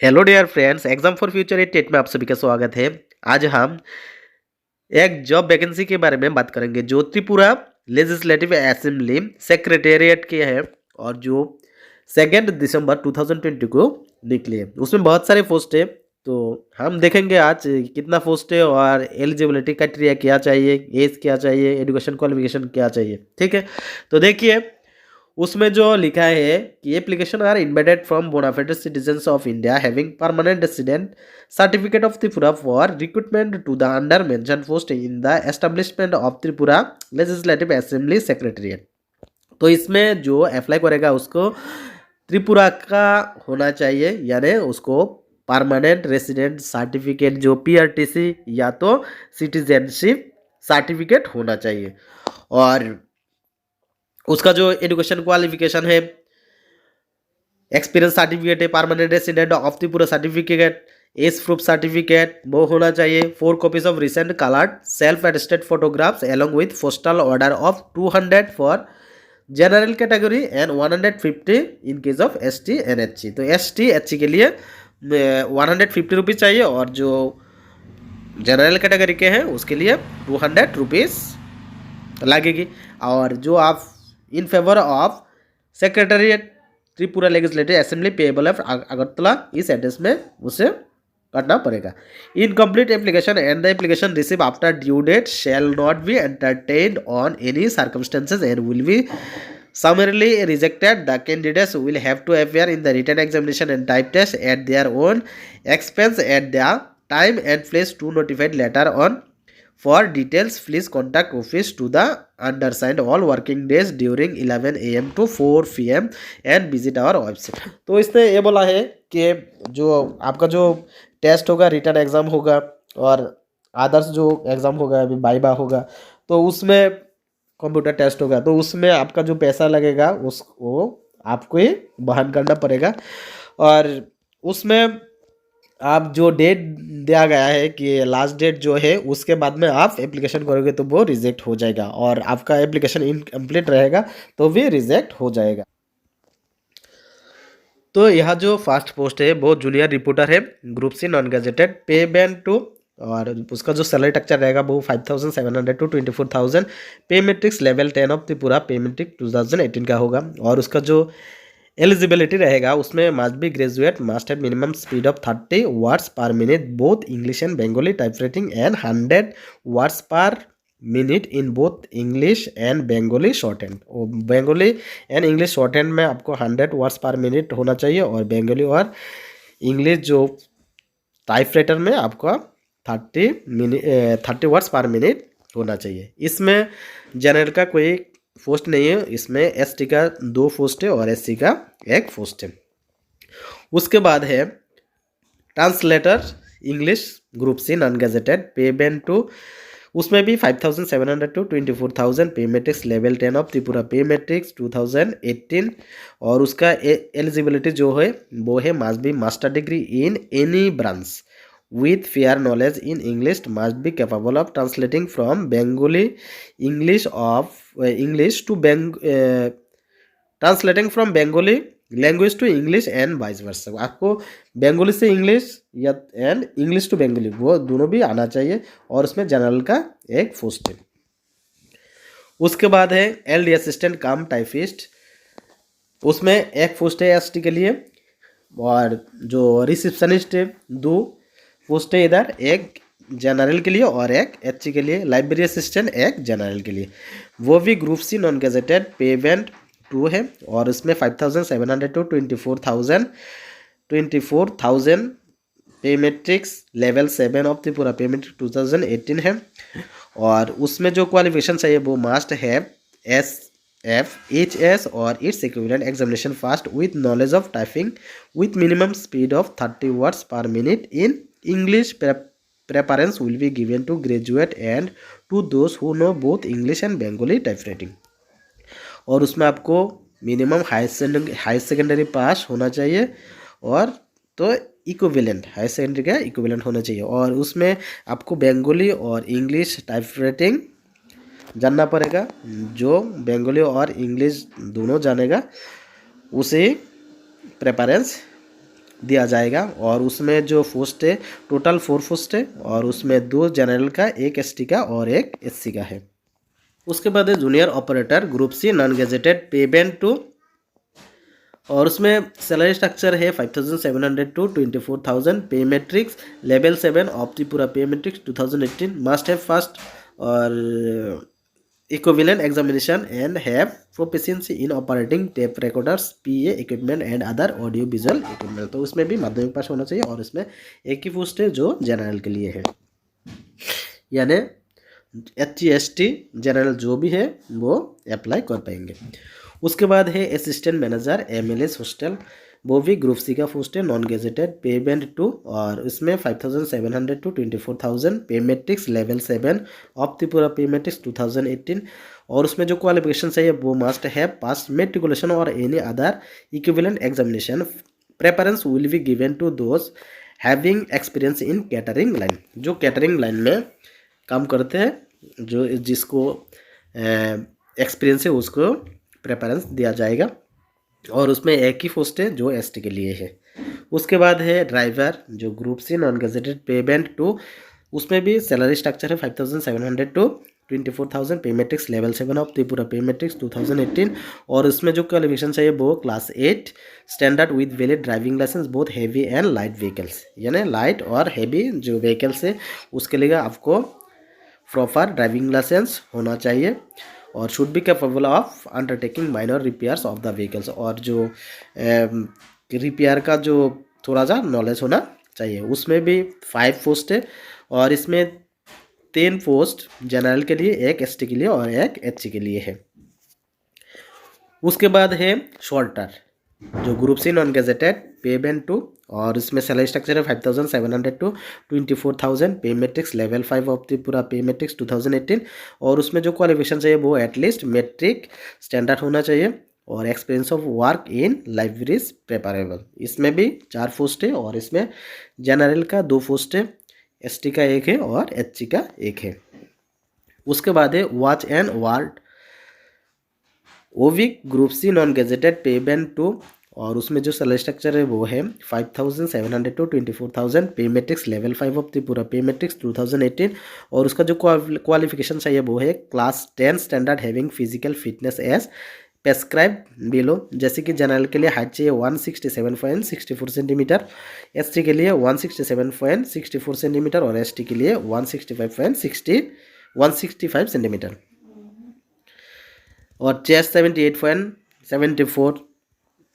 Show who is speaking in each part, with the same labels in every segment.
Speaker 1: Hello dear friends, exam for future at TET में आप सभी का स्वागत है। आज हम एक जॉब वैकेंसी के बारे में बात करेंगे जो त्रिपुरा लेजिस्लेटिव असेंबली सेक्रेटेरिएट की है और जो 2 दिसंबर 2020 को निकली है। उसमें बहुत सारे पोस्ट है, तो हम देखेंगे आज कितना पोस्ट है और एलिजिबिलिटी क्राइटेरिया क्या चाहिए, एज क्या चाहिए, एजुकेशन क्वालिफिकेशन क्या चाहिए। ठीक है, तो देखिए उसमें जो लिखा है कि application are invited from bona fide citizens of India having permanent resident certificate of Tripura for recruitment to the under mention post in the establishment of Tripura legislative assembly secretariat. तो इसमें जो अप्लाई करेगा उसको त्रिपुरा का होना चाहिए, यानी उसको परमानेंट रेसिडेंट सर्टिफिकेट जो पीआरटीसी या तो सिटीजनशिप सर्टिफिकेट होना चाहिए। और उसका जो एजुकेशन क्वालिफिकेशन है, एक्सपीरियंस सर्टिफिकेट है, permanent resident of Tripura certificate, age proof certificate वो होना चाहिए। 4 copies of recent coloured self attested photographs along with postal order of 200 for general category and 150 in case of ST and HC. तो ST HC के लिए 150 rupees चाहिए और जो general category के हैं उसके लिए 200 रुपीज़ लगेगी। और जो आप in favour of secretariat Tripura legislative assembly payable of Agartala इस एड्रेस में उसे करना पड़ेगा। Incomplete application and the application receive after due date shall not be entertained on any circumstances and will be summarily rejected. The candidates will have to appear in the written examination and type test at their own expense at the time and place to notified later on. For details, please contact office to the undersigned all working days during 11 AM to 4 PM and visit our website। तो इसने ये बोला है कि जो आपका जो test होगा, रिटन एग्ज़ाम होगा और आदर्श जो एग्ज़ाम होगा अभी वाइवा होगा, तो उसमें कंप्यूटर टेस्ट होगा, तो उसमें आपका जो पैसा लगेगा उसको आपको ही वहन करना पड़ेगा। और उसमें आप जो डेट दिया गया है कि लास्ट डेट जो है उसके बाद में आप एप्लीकेशन करोगे तो वो रिजेक्ट हो जाएगा और आपका एप्लीकेशन इनकम्प्लीट रहेगा तो भी रिजेक्ट हो जाएगा। तो यह जो फर्स्ट पोस्ट है वो जूनियर रिपोर्टर है, group C non gazetted, pay band 2 और उसका जो सैलरी स्ट्रक्चर रहेगा वो 5700 टू 24,000। पे मैट्रिक्स लेवल 10 ऑफ त्रिपुरा पे मैट्रिक 2018 का होगा। और उसका जो एलिजिबिलिटी रहेगा उसमें must be graduate, must have minimum speed of 30 words पर minute both English and Bengali type writing and 100 words पर minute in both English and Bengali short hand. Bengali and English short hand में आपको 100 वर्ड्स पर मिनट होना चाहिए और बंगाली और इंग्लिश जो टाइप राइटर में आपका 30 वर्ड्स पर मिनट होना चाहिए। इसमें जनरल का कोई पोस्ट नहीं है, इसमें एसटी का 2 पोस्ट है और एससी का 1 पोस्ट है। उसके बाद है translator English group C non gazetted, pay band 2, उसमें भी 5700 टू 24,000। पे मैट्रिक्स लेवल 10 ऑफ त्रिपुरा पे मैट्रिक्स 2018 और उसका एलिजिबिलिटी जो है वो है must be master degree in any branch with fair knowledge in English, must be capable of translating from Bengali English to translating from Bengali language to English and vice versa. आपको बंगाली से English या and English to Bengali वो दोनों भी आना चाहिए और उसमें जनरल का 1 पोस्ट है। उसके बाद है एलडी असिस्टेंट कम टाइपिस्ट, उसमें 1 पोस्ट है एसटी के लिए और जो रिसेप्शनिस्ट है 2 पोस्ट है इधर, 1 जनरल के लिए और 1 एचसी के लिए। लाइब्रेरी असिस्टेंट 1 जनरल के लिए, वो भी group C non gazetted, pay band 2 है और इसमें 5700 टू 24,000 पे मैट्रिक्स लेवल 7 ऑफ त्रिपुरा पे मैट्रिक 2018 है। और उसमें जो क्वालिफिकेशन चाहिए वो मस्ट है SFHS और its equivalent examination fast with knowledge of typing with minimum speed of 30 words पर minute in English. Preference will be given to graduate and to those who know both English and Bengali typewriting। और उसमें आपको minimum high secondary पास होना चाहिए और तो equivalent high secondary का equivalent होना चाहिए और उसमें आपको बंगाली और इंग्लिश टाइपराइटिंग जानना पड़ेगा। जो बंगाली और इंग्लिश दोनों जानेगा उसे प्रेफरेंस दिया जाएगा। और उसमें जो पोस्ट है टोटल 4 पोस्ट है, और उसमें 2 जनरल का, 1 एसटी का और 1 एससी का है। उसके बाद है junior operator group C non gazetted pay band 2, और उसमें सैलरी स्ट्रक्चर है 5700 टू 24,000। पे मैट्रिक्स लेवल 7 ऑफ त्रिपुरा पे मैट्रिक्स 2018, मस्ट हैव फर्स्ट और equivalent examination and have proficiency in operating tape recorders, PA equipment and other audio visual equipment। तो उसमें भी माध्यमिक पास होना चाहिए, और इसमें एक ही पोस्ट है जो जनरल के लिए है, यानी HGST जनरल जो भी है वो अप्लाई कर पाएंगे। उसके बाद है असिस्टेंट मैनेजर MLS हॉस्टल, वो भी ग्रुप सी का पोस्ट है, नॉन गेजेटेड, पे बैंड 2, और इसमें 5700 टू 24,000। पे मैट्रिक्स लेवल 7 ऑफ त्रिपुरा पे मैट्रिक्स 2018, और उसमें जो क्वालिफिकेशन चाहिए वो मस्ट है पास मेट्रिकुलेशन और any other equivalent examination. Preference will be given to those having experience in catering line, जो कैटरिंग लाइन में काम करते हैं, जो जिसको एक्सपीरियंस है उसको प्रेफरेंस दिया जाएगा। और उसमें एक ही पोस्ट है जो एसटी के लिए है। उसके बाद है ड्राइवर जो group C non gazetted, pay band 2, उसमें भी सैलरी स्ट्रक्चर है 5700 टू 24,000। पे मैट्रिक्स लेवल 7 ऑफ त्रिपुरा पे मैट्रिक्स 2018, और उसमें जो क्वालिफिकेशन चाहिए वो class 8 standard with valid driving licence both heavy and light vehicles, यानी लाइट और हैवी जो व्हीकल्स है उसके लिए आपको प्रॉपर ड्राइविंग लाइसेंस होना चाहिए, और should be capable of undertaking minor repairs of the vehicles, और जो रिपेयर का जो थोड़ा सा नॉलेज होना चाहिए। उसमें भी 5 पोस्ट है, और इसमें 3 पोस्ट जनरल के लिए, 1 एसटी के लिए और 1 एचसी के लिए है। उसके बाद है शॉर्टर जो group C non gazetted, pay band 2, और इसमें सैलरी स्ट्रक्चर है 5700 टू 24,000। पे मैट्रिक्स लेवल 5 ऑफ त्रिपुरा पे मैट्रिक्स 2018, और उसमें जो क्वालिफिकेशन चाहिए वो एटलीस्ट मैट्रिक स्टैंडर्ड होना चाहिए, और experience of work in libraries preferable. इसमें भी 4 पोस्ट है, और इसमें जनरल का 2 पोस्ट है, एसटी का 1 है और एचसी का 1 है। उसके बाद है वॉच एंड वार्ड ओविक group C non gazetted, pay band 2, और उसमें जो सैलरी स्ट्रक्चर है वो है 5700 टू 24,000। पे मैट्रिक्स लेवल 5 ऑफ त्रिपुरा पे मैट्रिक्स 2018, और उसका जो क्वालिफिकेशन चाहिए वो है class 10 standard having physical fitness as prescribe below. जैसे कि जनरल के लिए हाइट चाहिए 167.64 सेंटीमीटर, एसटी के लिए 167.64 सेंटीमीटर, और एसटी के लिए 165 सेंटीमीटर, और चेस्ट 78.74,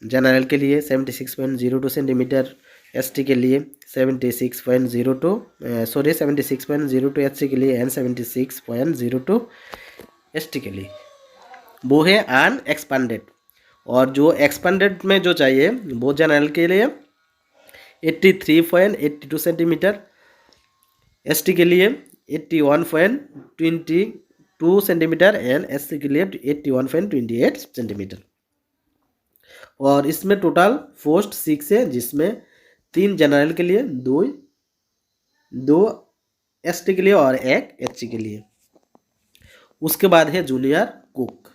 Speaker 1: जनरल के लिए 76.02 सेंटीमीटर, एसटी के लिए 76.02 एचसी के लिए एंड 76.02 एसटी के लिए। वो है अनएक्सपांडेड, और जो एक्सपांडेड में जो चाहिए वो जनरल के लिए 83.82 सेंटीमीटर, एसटी के लिए 81.22 सेंटीमीटर एंड एससी के लिए 81.28 सेंटीमीटर। और इसमें टोटल पोस्ट 6 है, जिसमें 3 जनरल के लिए, 2 एसटी के लिए और 1 एचसी के लिए। उसके बाद है जूनियर कुक,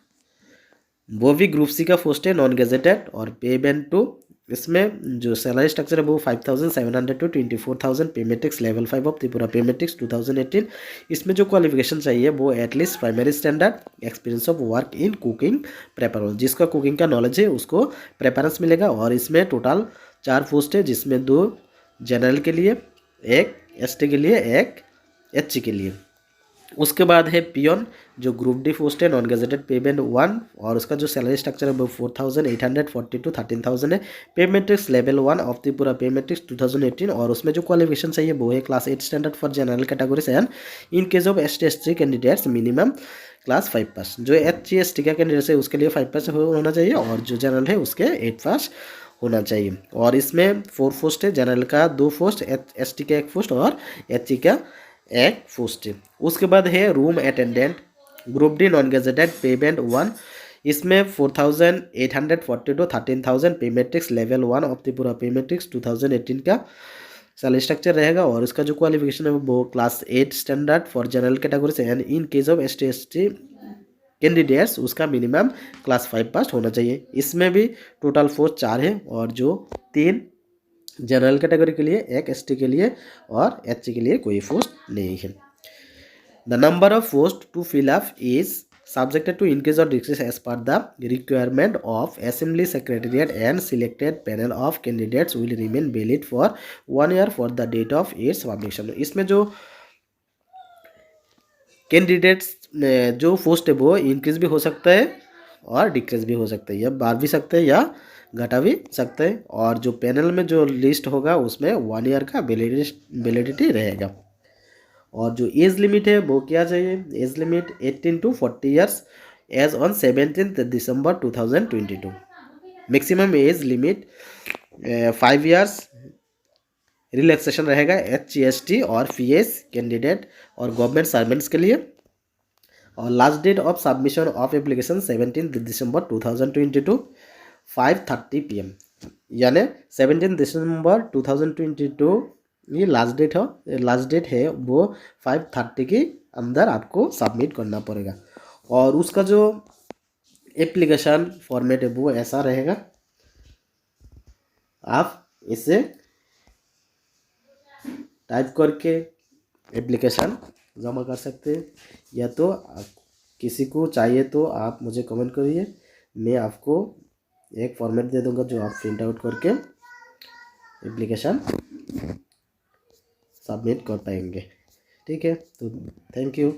Speaker 1: वो भी ग्रुप सी का पोस्ट है, नॉन गेजेटेड, और पे बैंड 2। इसमें जो सैलरी स्ट्रक्चर है वो 5700 टू 24,000। पे मैट्रिक्स लेवल 5 ऑफ त्रिपुरा पे मैट्रिक्स 2018। इसमें जो क्वालिफिकेशन चाहिए वो at least primary standard experience of work in cooking preference, जिसका कुकिंग का नॉलेज है उसको प्रेफरेंस मिलेगा। और इसमें टोटल 4 पोस्ट है, जिसमें 2 जनरल के लिए, 1 एसटी के लिए, 1 एचसी के लिए। उसके बाद है पियन जो ग्रुप डी पोस्ट है, नॉन गेजेटेड, पे बैंड 1, और उसका जो सैलरी स्ट्रक्चर है वो 4,840 टू 13,000 है। पे मैट्रिक्स लेवल 1 ऑफ त्रिपुरा पे मैट्रिक्स 2018, और उसमें जो क्वालिफिकेशन चाहिए वो है class 8 standard for general categories and in case of ST/ST candidates minimum class 5 पास। जो SC/ST का कैंडिडेट है उसके लिए 5 पास होना चाहिए, और जो जनरल है उसके 8 पास होना चाहिए। और इसमें 4 पोस्ट है, जनरल का 2 पोस्ट, ST का 1 पोस्ट और HC का 1 पोस्ट है। उसके बाद है room attendant group D non gazetted, pay band 1। इसमें 4,840 टू 13,000। पे मैट्रिक्स लेवल 1 ऑफ त्रिपुरा पे मैट्रिक्स 2018 का सैलरी स्ट्रक्चर रहेगा, और इसका जो क्वालिफिकेशन है वो class 8 standard for general category से and in case of ST/ST candidates उसका मिनिमम क्लास 5 पास होना चाहिए। इसमें भी टोटल पोस्ट 4 है, और जो 3 जनरल कैटेगरी के लिए एक, एसटी के लिए और एचसी के लिए कोई पोस्ट नहीं है। The number of post to fill up is subjected to increase or decrease as per the requirement of assembly secretariat and selected panel of candidates will remain valid for 1 year for the date of its publication। इसमें जो candidates जो post है वो increase भी हो सकता है और डिक्रीज भी हो सकता है, या बढ़ भी सकते हैं या घटा भी सकते हैं, और जो पैनल में जो लिस्ट होगा उसमें 1 ईयर का वैलिडिटी रहेगा। और जो एज लिमिट है वो क्या चाहिए, age limit 18 to 40 years age on 17 December 2022। Maximum age limit 5 years relaxation रहेगा HGST और PS कैंडिडेट और गवर्नमेंट सर्वेंट्स के लिए। और last date of submission of application 17 December 2022 5:30 PM, यानी 17 दिसंबर 2022 ये लास्ट डेट है वो 5:30 के अंदर आपको सबमिट करना पड़ेगा। और उसका जो एप्लीकेशन फॉर्मेट है वो ऐसा रहेगा, आप इसे टाइप करके एप्लीकेशन जमा कर सकते हैं, या तो किसी को चाहिए तो आप मुझे कमेंट करिए, मैं आपको एक फॉर्मेट दे दूंगा जो आप प्रिंट आउट करके एप्लीकेशन सबमिट कर पाएंगे। ठीक है, तो थैंक यू।